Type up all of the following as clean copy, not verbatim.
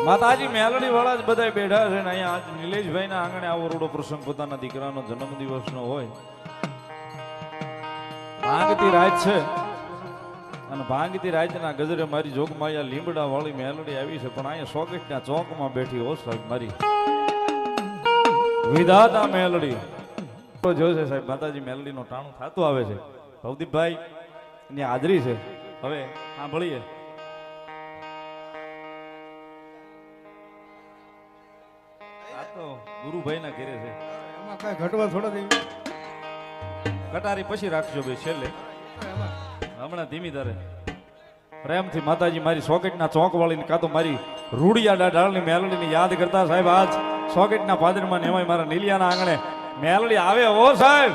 માતાજી મેલડી વાળા જ બધા બેઠા છે ને અહીંયા આજ નિલેશભાઈ ના આંગણે આવો રૂડો પ્રસંગ પોતાના દીકરાનો જન્મદિવસ નો હોય. ભાંગતી રાત છે અને ભાંગતી રાતના ગજરે મારી જોગમાયા લીમડા વાળી મેલડી આવી છે, પણ અહીંયા સોકેટના ચોકમાં બેઠી હો સાહેબ મારી વિધાતા મેલડી જોશે સાહેબ. માતાજી મેલડી નો ટાણું થતું આવે છે. ભવદીપભાઈ ની હાજરી છે. હવે સાંભળીએ. આ તો ગુરુભાઈ ના ઘેરે છે, એમાં કઈ ઘટવા થોડા દેવી કટારી પછી રાખજો ભાઈ છેલ્લે. હમણાં ધીમી ધારે પ્રેમથી માતાજી મારી સોકેટના ચોક વાળી ને કાં તો મારી રૂડિયા ડાળની મેલડી ની યાદ કરતા સાહેબ. આજ સોકેટના પાદરમાં ને એમાંય મારા નીલિયાના આંગણે મેલડી આવે ઓ સાહેબ.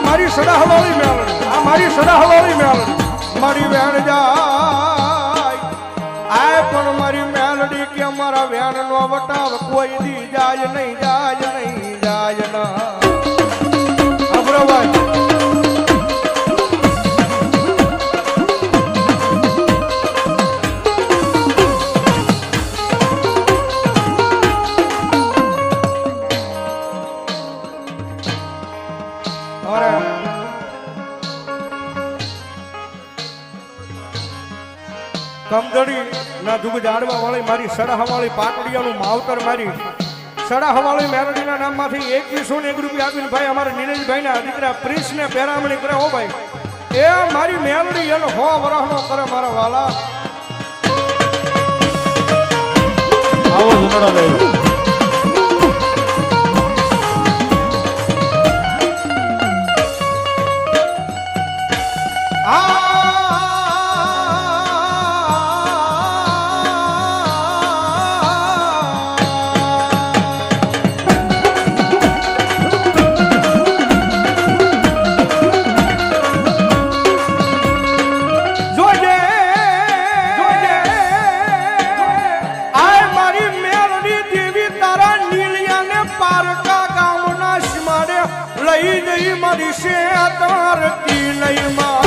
મારી સદાહવાળી મેલડી, આ મારી સદાહવાળી મેલડી, મારી વેણ જાય આ પણ મારી મેલડી કે મારા વેણ નો વટાવ કોઈ દી જાય નહીં, જાય નહીં, જાય ના. અબરાભાઈ કમદડી ના દુગ જાડવા વાળી મારી સડાહવાળી પાટડિયાનું માવતર મારી સડાહવાળી મેલડીના નામમાંથી 2101 રૂપિયા આપીને ભાઈ અમારા નીલેશભાઈ ના દીકરા પ્રિન્સ ને પેરામણી કરે. હો ભાઈ એ મારી મેલડી એનો 100 વરહનો કરે મારા વાલા. આવો જનડા લઈ મારી શેતાર કી લઈ માં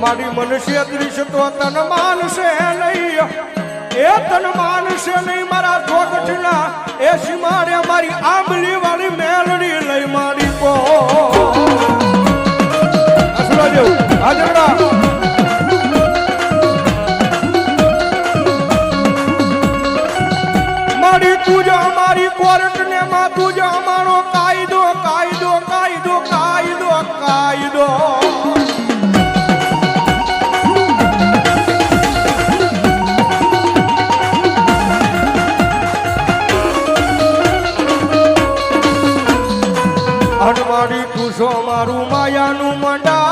મારી મનુષ્ય દૃશ્ય તો તન માનશે નહીં, એ તન માનશે નહીં મારા જોગઠના એ સીમાડે મારી આંબલી વાળી મેલડી લઈ મારી પો અસુરા જેવું હાજરડા તુજા મારી કોર્ટ ને માં તુજા મારો કાયદો કાયદો કાયદો કાયદો કાયદો. અનમારી પૂછો મારું માયાનું મંડા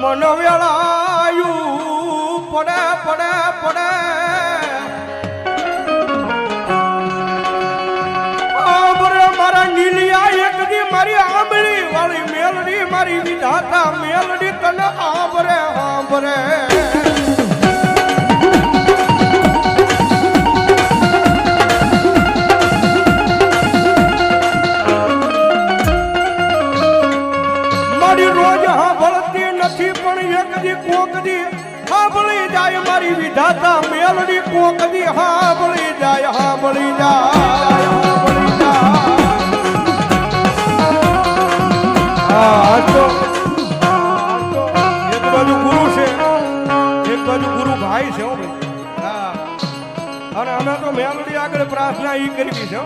મન વેળાયું પડે પડે પડે મારા નીલિયા એક દી મારી આંબળી વાળી મેલડી મારી વિધાતા મેલડી તને આંબરે આંબરે મારી રોજ હાંભળતી નથી પણ એક દી કોક દી હાંભળી જાય મારી વિધાતા મેલડી કોક દી હાંભળી જાય, હાંભળી જાય, હાંભળી જાય. એક બાજુ ગુરુ છે, એક બાજુ ગુરુ ભાઈ છે. અને અમે તો મેલડી આગળ પ્રાર્થના ઈ કરવી છે,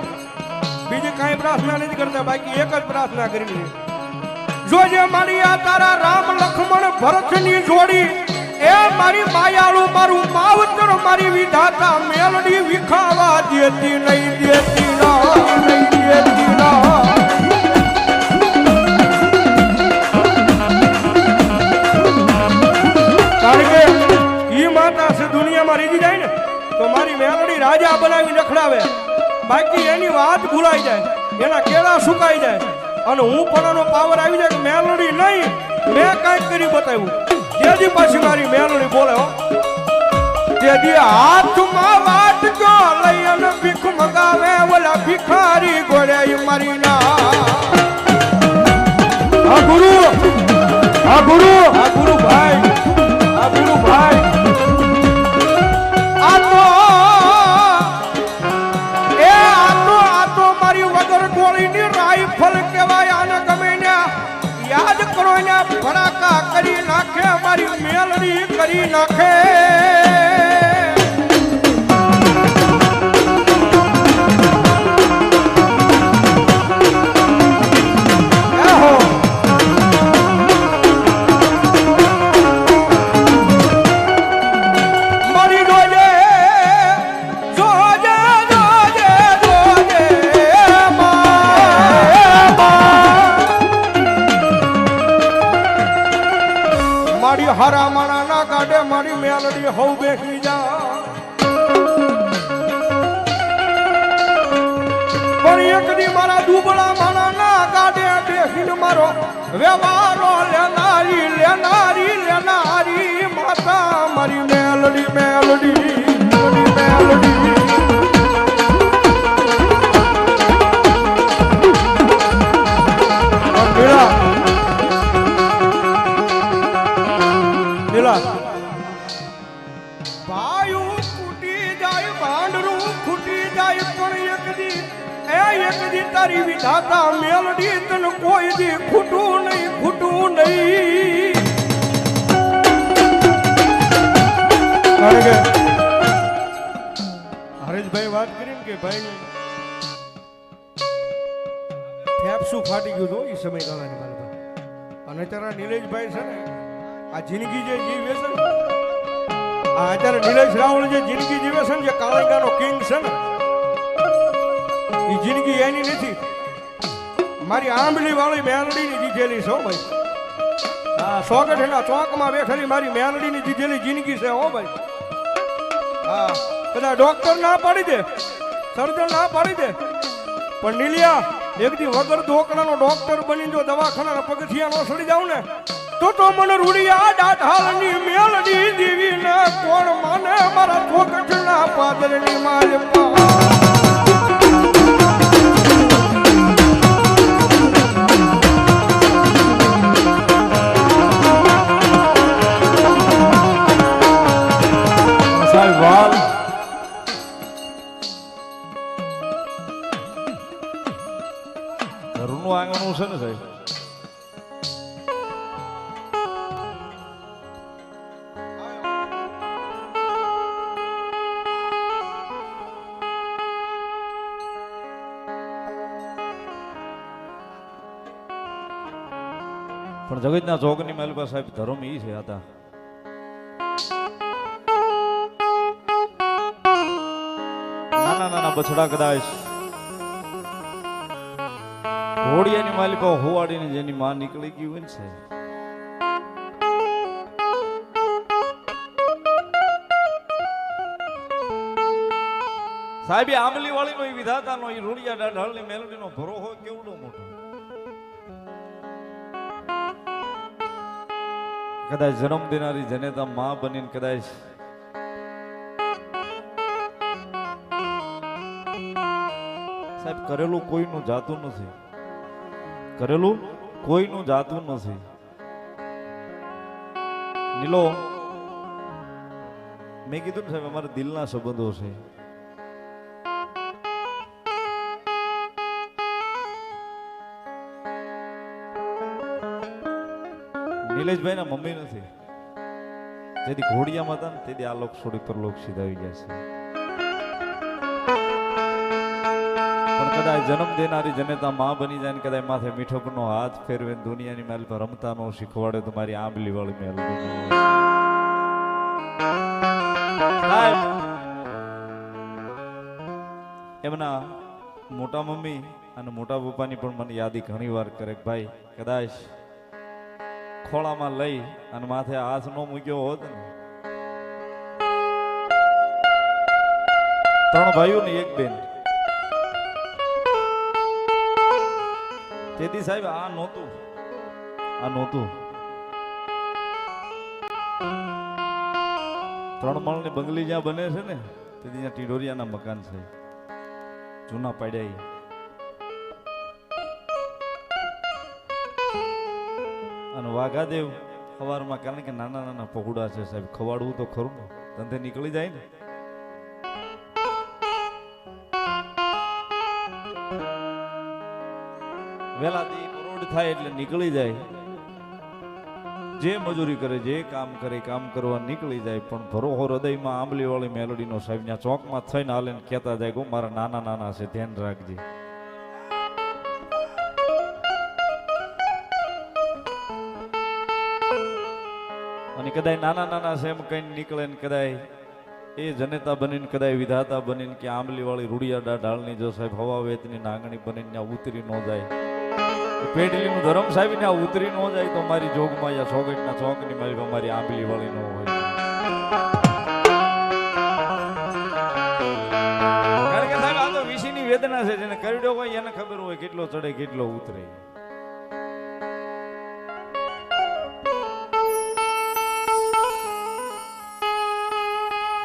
બીજી કઈ પ્રાર્થના નથી કરતા, બાકી એક જ પ્રાર્થના કરવી છે. જોજે મારી આ તારા રામ લક્ષ્મણ ભરત ની જોડી એ મારી માયાળુ મારું માવતર મારી વિધાતા મેલડી વિખાવા દેતી નહીં દેતી ના નહીં દેતી ના કારણ કે ઈ માતા છે દુનિયામાં રીજી જાય ને તો મારી મેલડી રાજા બનાવી રખડાવે બાકી એની વાત ભૂલાઈ જાય એના કેળા સુકાઈ જાય અને હું પણ એનો પાવર આવી જાય કે મેલડી નહીં મેં કાંઈક કરી બતાવ્યું જેથી પાછી મારી મેલડી બોલે હો જેથી હાથમાં વાટકો લઈ અને ભીખ મગાવે ઓલા ભિખારી ગોળે મારી ના આ ગુરુ આ ગુરુ આ ગુરુ ભાઈ આ ગુરુ ભાઈ આ તો મારી વગર ગોળીની રાઈફલ કહેવાય આને ગમે ને યાદ કરો ને ભડાકા કરી નાખે મારી મેલડી કરી નાખે હરા માણા ના કાઢે મારી મેલડી હઉ બેસી જા પણ એક દી મારા દુબળા માણા ના કાઢે બેસીને મારો વ્યવહારો લેનારી લેનારી લેનારી માતા મારી મેલડી મેલડી મેલડી ભાયું ફૂટી જાય ભાંડરું ખૂટી જાય પણ એક દી તારી વિધાતા મેલડી તને કોઈ દી ખૂટું નહીં હરેશભાઈ વાત કરી કે ભાઈ ફેફસું ફાટી ગયું હતું એ સમયગાળાની મારી અને તારા નિલેશભાઈ છે ને આ જિંદગી જે જીવે છે ને આ અત્યારે નિલેશ રાવળ જે જિંદગી જીવે છે ને જે કાળંગાનો કિંગ છે ને એ જિંદગી એની નથી મારી આંબલી વાળી મેલડીની દીધેલી છે હો ભાઈ હા સોગઠના ચોકમાં બેઠેલી મારી મેલડીની દીધેલી જિંદગી છે હો ભાઈ હા કદાચ ડોક્ટર ના પાડી દે સર્જન ના પાડી દે પણ નીલિયા એક દી વગર ધોકડાનો ડોક્ટર બની જો દવાખાના પગથિયા નો સડી જાવ ને તો મને રૂડિયા દાઢાલની મેલડી દીવી ને કોણ માને મારા ચોકઠના પાદરની માલપા સાહેબ વાલ ઘરનું આંગણું છે ને સાહેબ પણ જગતના ચોકની માલિકા સાહેબ ધર્મ ઈ છે હતા નાના નાના બછડા કદાચ ઘોડિયાની માલિકા હોવાડીને જેની માં નીકળી ગઈ હોય ને સાહેબ આમલી વાળી નો વિધાતા નો રૂડિયા ઢાળની મેલડી નો ભરો હોય કેવડો મોટો કદાચ જન્મ દેનારી જનેતા માં બનીને કદાચ સાહેબ કરેલું કોઈનું જાતું નથી કરેલું કોઈનું જાતું નથી નીલો મેં કીધું ને સાહેબ અમારા દિલના સંબંધો છે નિલેશભાઈ ના મમ્મી નથી જેથી ઘોડિયામાં હતા ને તેથી આ લોક છોડી પર લોક સીધા આવી ગયા છે પણ કદાચ જન્મ દેનારી જનેતા માં બની જાય ને કદાચ માથે મીઠપનો હાથ ફેરવે દુનિયાની મેલ પર રમતા નો શીખવાડે તો મારી આંબલી વાળી મેલ સાહેબ એમના મોટા મમ્મી અને મોટા પપ્પાની પણ મને યાદી ઘણી વાર કરે કે ભાઈ કદાચ ખોળામાં લઈ અને માથે હાથ નો મૂક્યો હોત ને, 3 ભાઈઓ ને 1 બેન, તેથી સાહેબ આ નહોતું 3 માળની બંગલી જ્યાં બને છે ને તેથી ત્યાં ટીડોરિયાના મકાન છે જૂના પાડ્યા. અને વાઘાદેવ સવારમાં કારણ કે નાના નાના પહોળા છે સાહેબ, ખવાડવું તો ખરું ને, ધંધે નીકળી જાય ને. વેલાથી કરોડ થાય એટલે નીકળી જાય, જે મજૂરી કરે જે કામ કરે કામ કરવા નીકળી જાય, પણ ભરોહો હૃદયમાં આંબલી વાળી મેલોડીનો સાહેબ ત્યાં ચોકમાં થઈને હાલે ને કહેતા જાય કે મારા નાના નાના છે ધ્યાન રાખજે. અને કદાચ નાના નાના છે એમ કઈ નીકળે ને કદાચ એ જનેતા બનીને કદાચ વિધાતા બનીને કે આંબલી વાળી રૂડિયા ઢાળની જો સાહેબ હવા વેતની નાંગણી બનીને ત્યાં ઉતરી ન જાય, પેઢલીનું ધરમ સાહેબ ને ઉતરી ન જાય તો મારી જોગમાં યા સોગટના ચોકની મારી અમારી આંબલી વાળી ન હોય. કારણ કે સાહેબ આ તો વિશીની વેદના છે, જેને કરડ્યો હોય એને ખબર હોય કેટલો ચડે કેટલો ઉતરે.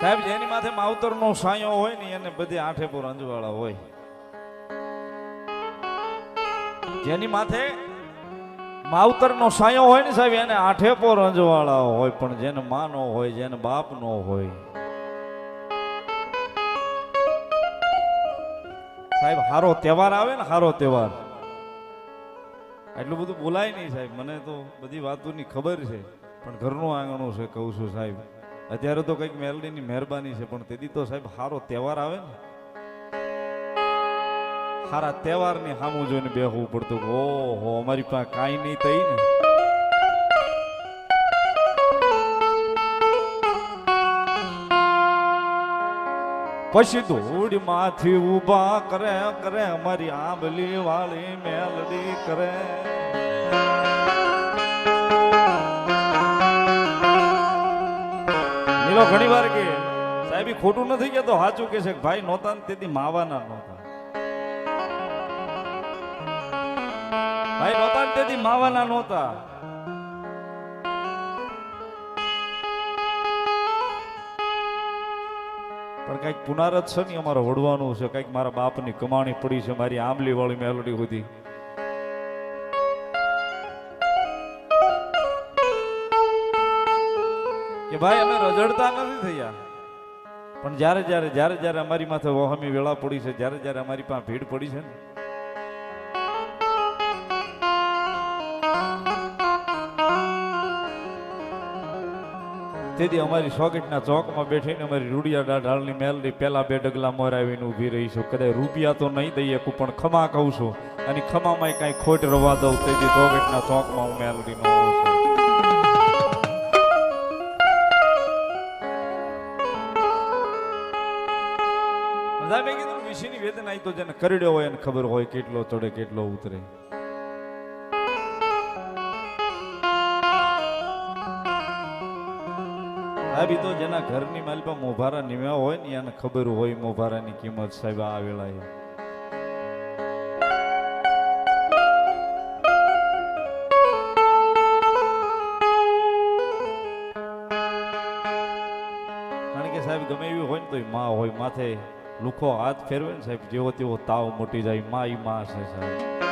સાહેબ જેની માથે માવતરનો સાયો હોય ને એને બધી આઠે પર અંજવાળા હોય. જેની માથે માવતરનો સાયો હોય ને સાહેબ એને આઠે પર અંજવાળા હોય, પણ જેને માં નો હોય જેને બાપ નો હોય સાહેબ હારો તહેવાર આવે ને, હારો તહેવાર એટલું બધું બોલાય નહીં સાહેબ, મને તો બધી વાતોની ખબર છે, પણ ઘરનું આંગણું છે કહું છું સાહેબ. અત્યારે તો કંઈક મેલડીની મહેરબાની છે, પણ તેથી તો સાહેબ હારો તહેવાર આવે ને, હારા તહેવારની સામું જોઈને બેહવું પડતું. ઓહો અમારી પાસે કાંઈ નહીં થઈ ને, પછી ધૂળ માંથી ઉભા કરે કરે અમારી આંબલી વાળી મેલડી કરે. નીલો ઘણી વાર કે સાહેબ ખોટું નથી કેતો, સાચું કે છે ભાઈ નહોતા ને તેથી માવાના નહોતા, ભાઈ નહોતા ને તેથી માવાના નહોતા. પણ કઈક પુનારત છે ને અમારે વડવાનું છે, કઈક મારા બાપની કમાણી પડી છે મારી આંબલી વાળી મેલોડી સુધી. કે ભાઈ અમે રજડતા નથી થયા, પણ જ્યારે જ્યારે જ્યારે જ્યારે અમારી માથે વહામી વેળા પડી છે, જ્યારે જ્યારે અમારી પાસે ભીડ પડી છે ને, તેથી અમારી સોગટના ચોકમાં બેઠીને અમારી રૂડિયા ઢાળની મેલડી પેલા 2 ડગલા મોરાવીને ઊભી રહી છું. કદાચ રૂપિયા તો નહીં દઈએ પણ ખમા કહું છું, અને ખમામાં કઈ ખોટ રવા દઉં તેથી સોગટના ચોકમાં હું મેલડી નો હોઉં છું. મેં કીધું વિશીની વેદના તો જેને કરડ્યો હોય એને ખબર હોય કેટલો ચડે કેટલો ઉતરે. સાહેબ તો જેના ઘરની માલપા મોભારા નિમ્યા હોય ને એને ખબર હોય મોભારાની કિંમત સાહેબ આ વેળાએ. કારણ કે સાહેબ ગમે એવી હોય ને તો માં હોય, માથે લુખો હાથ ફેરવે ને સાહેબ જેવો તેવો તાવ મોટી જાય, માં ઈ માં છે સાહેબ.